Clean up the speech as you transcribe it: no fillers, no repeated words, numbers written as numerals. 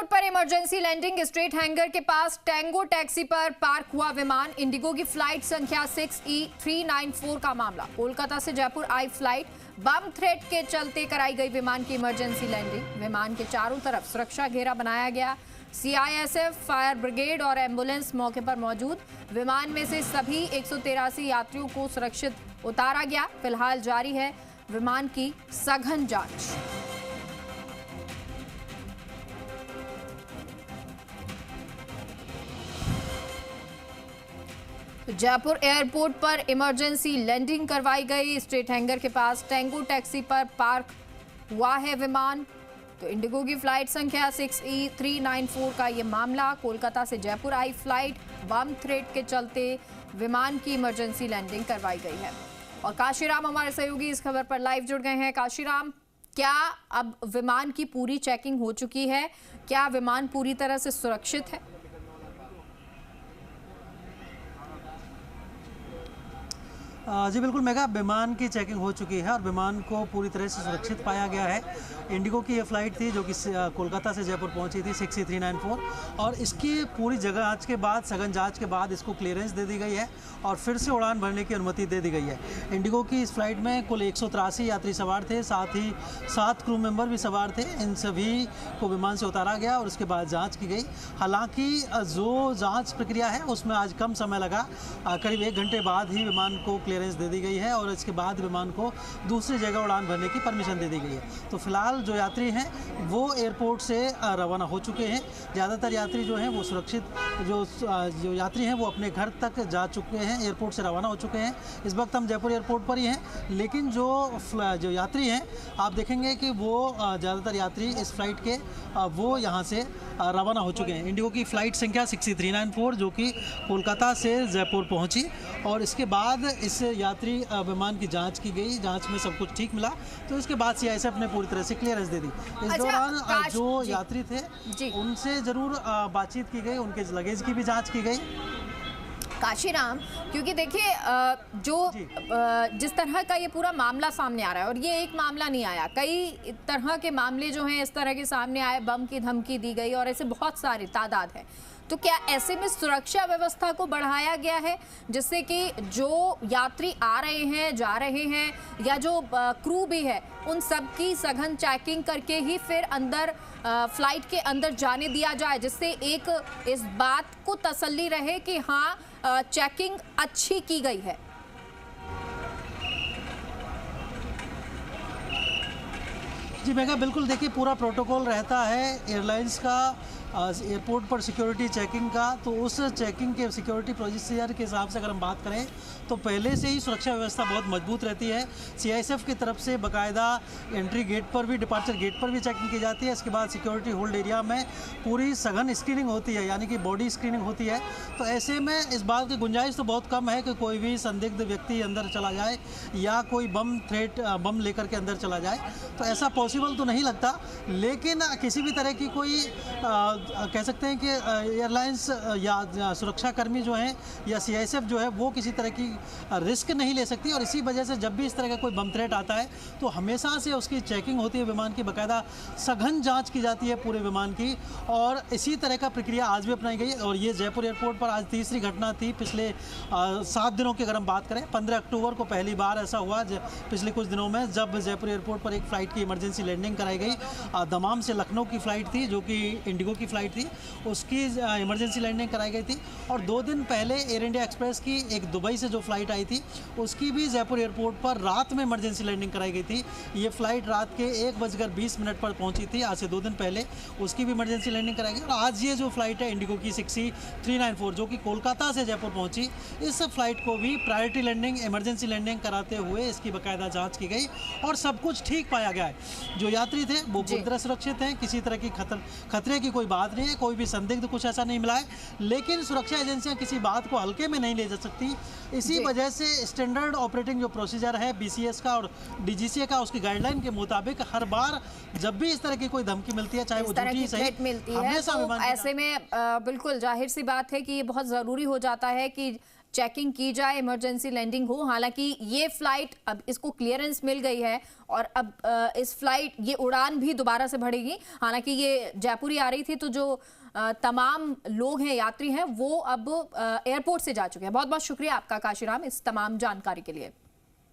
Airport पर emergency landing. Straight hanger के पास tango taxi पर पार्क हुआ विमान। इंडिगो की फ्लाइट संख्या 6E394 का मामला। कोलकाता से जयपुर आई फ्लाइट बम थ्रेट के चलते कराई गई विमान की इमरजेंसी लैंडिंग। विमान के चारों तरफ सुरक्षा घेरा बनाया गया। CISF, फायर ब्रिगेड और एम्बुलेंस मौके पर मौजूद। विमान में से सभी 183 यात्रियों को सुरक्षित उतारा गया। फिलहाल जारी है विमान की सघन जांच। जयपुर एयरपोर्ट पर इमरजेंसी लैंडिंग करवाई गई। स्ट्रेट हैंगर के पास टैंगो टैक्सी पर पार्क हुआ है विमान। तो इंडिगो की फ्लाइट संख्या 6E394 का ये मामला। कोलकाता से जयपुर आई फ्लाइट बम थ्रेट के चलते विमान की इमरजेंसी लैंडिंग करवाई गई है। और काशीराम हमारे सहयोगी इस खबर पर लाइव जुड़ गए हैं। काशीराम, क्या अब विमान की पूरी चेकिंग हो चुकी है? क्या विमान पूरी तरह से सुरक्षित है? जी बिल्कुल मेगा, विमान की चेकिंग हो चुकी है और विमान को पूरी तरह से सुरक्षित पाया गया है। इंडिगो की ये फ्लाइट थी जो कि कोलकाता से जयपुर पहुंची थी 6E394, और इसकी पूरी जगह आज के बाद सघन जांच के बाद इसको क्लियरेंस दे दी गई है और फिर से उड़ान भरने की अनुमति दे दी गई है। इंडिगो की इस फ्लाइट में कुल 183 यात्री सवार थे, साथ ही 7 क्रू मेंबर भी सवार थे। इन सभी को विमान से उतारा गया और उसके बाद जाँच की गई। हालाँकि जो जाँच प्रक्रिया है उसमें आज कम समय लगा। करीब 1 घंटे बाद ही विमान को क्लियरेंस दे दी गई है और इसके बाद विमान को दूसरी जगह उड़ान भरने की परमिशन दे दी गई है। तो फिलहाल जो यात्री हैं वो एयरपोर्ट से रवाना हो चुके हैं। ज़्यादातर यात्री जो हैं वो सुरक्षित, जो यात्री हैं वो अपने घर तक जा चुके हैं, एयरपोर्ट से रवाना हो चुके हैं। इस वक्त हम जयपुर एयरपोर्ट पर ही हैं, लेकिन जो यात्री हैं आप देखेंगे कि वो ज़्यादातर यात्री इस फ्लाइट के वो यहाँ से रवाना हो चुके हैं। इंडिगो की फ़्लाइट संख्या 6E394 जो कि कोलकाता से जयपुर पहुँची और इसके बाद इस यात्री विमान की जांच की गई। जांच में सब कुछ ठीक मिला तो इसके बाद CISF ने पूरी तरह से क्लियरेंस दे दी। इस दौरान जो यात्री थे उनसे ज़रूर बातचीत की गई, उनके लगेज की भी जांच की गई। काशीराम, क्योंकि देखिए जिस तरह का ये पूरा मामला सामने आ रहा है, और ये एक मामला नहीं आया, कई तरह के मामले जो हैं इस तरह के सामने आए, बम की धमकी दी गई और ऐसे बहुत सारी तादाद है। तो क्या ऐसे में सुरक्षा व्यवस्था को बढ़ाया गया है जिससे कि जो यात्री आ रहे हैं, जा रहे हैं, या जो क्रू भी है, उन सब की सघन चेकिंग करके ही फिर अंदर फ्लाइट के अंदर जाने दिया जाए, जिससे एक इस बात को तसल्ली रहे कि हाँ चेकिंग अच्छी की गई है? जी मेगा, बिल्कुल देखिए पूरा प्रोटोकॉल रहता है एयरलाइंस का एयरपोर्ट पर सिक्योरिटी चेकिंग का। तो उस चेकिंग के सिक्योरिटी प्रोसीजर के हिसाब से अगर हम बात करें तो पहले से ही सुरक्षा व्यवस्था बहुत मजबूत रहती है। CISF की तरफ से बाकायदा एंट्री गेट पर भी, डिपार्चर गेट पर भी चेकिंग की जाती है। इसके बाद सिक्योरिटी होल्ड एरिया में पूरी सघन स्क्रीनिंग होती है, यानी कि बॉडी स्क्रीनिंग होती है। तो ऐसे में इस बात की गुंजाइश तो बहुत कम है कि कोई भी संदिग्ध व्यक्ति अंदर चला जाए या कोई बम लेकर के अंदर चला जाए। तो ऐसा पॉसिबल तो नहीं लगता, लेकिन किसी भी तरह की कोई कह सकते हैं कि एयरलाइंस या सुरक्षाकर्मी जो हैं या CISF जो है वो किसी तरह की रिस्क नहीं ले सकती। और इसी वजह से जब भी इस तरह का कोई बम थ्रेट आता है तो हमेशा से उसकी चेकिंग होती है, विमान की बाकायदा सघन जांच की जाती है पूरे विमान की। और इसी तरह का प्रक्रिया आज भी अपनाई गई। और ये जयपुर एयरपोर्ट पर आज तीसरी घटना थी पिछले 7 दिनों की अगर हम बात करें। 15 अक्टूबर को पहली बार ऐसा हुआ पिछले कुछ दिनों में, जब जयपुर एयरपोर्ट पर एक फ़्लाइट की इमरजेंसी लैंडिंग कराई गई। दमाम से लखनऊ की फ़्लाइट थी जो कि इंडिगो की फ्लाइट थी, उसकी इमरजेंसी लैंडिंग कराई गई थी। और 2 दिन पहले एयर इंडिया एक्सप्रेस की एक दुबई से जो फ्लाइट आई थी उसकी भी जयपुर एयरपोर्ट पर रात में इमरजेंसी लैंडिंग कराई गई थी। ये फ्लाइट रात के 1:20 पर पहुंची थी, आज से 2 दिन पहले उसकी भी इमरजेंसी लैंडिंग कराई गई। और आज ये जो फ्लाइट है इंडिगो की 6E394 जो कि कोलकाता से जयपुर पहुंची, इस फ्लाइट को भी प्रायोरिटी लैंडिंग, इमरजेंसी लैंडिंग कराते हुए इसकी बाकायदा जाँच की गई और सब कुछ ठीक पाया गया है। जो यात्री थे वो पूरी तरह सुरक्षित हैं, किसी तरह की खतरे की कोई बात नहीं है, कोई भी संदिग्ध कुछ ऐसा नहीं मिला है। लेकिन सुरक्षा एजेंसियां किसी बात को हल्के में नहीं ले जा सकती। इसी वजह से स्टैंडर्ड ऑपरेटिंग जो प्रोसीजर है BCS का और DGCA का, उसकी गाइडलाइन के मुताबिक हर बार जब भी इस तरह की कोई धमकी मिलती है, चाहे वो झूठी सही मिलती है, तो ऐसे में बिल्कुल जाहिर सी बात है कि ये बहुत ज़रूरी हो जाता है कि चेकिंग की जाए, इमरजेंसी लैंडिंग हो। हालांकि ये फ्लाइट अब इसको क्लियरेंस मिल गई है और अब इस फ्लाइट ये उड़ान भी दोबारा से बढ़ेगी। हालांकि ये जयपुर ही आ रही थी, तो जो तमाम लोग हैं, यात्री हैं, वो अब एयरपोर्ट से जा चुके हैं। बहुत बहुत शुक्रिया आपका काशीराम इस तमाम जानकारी के लिए।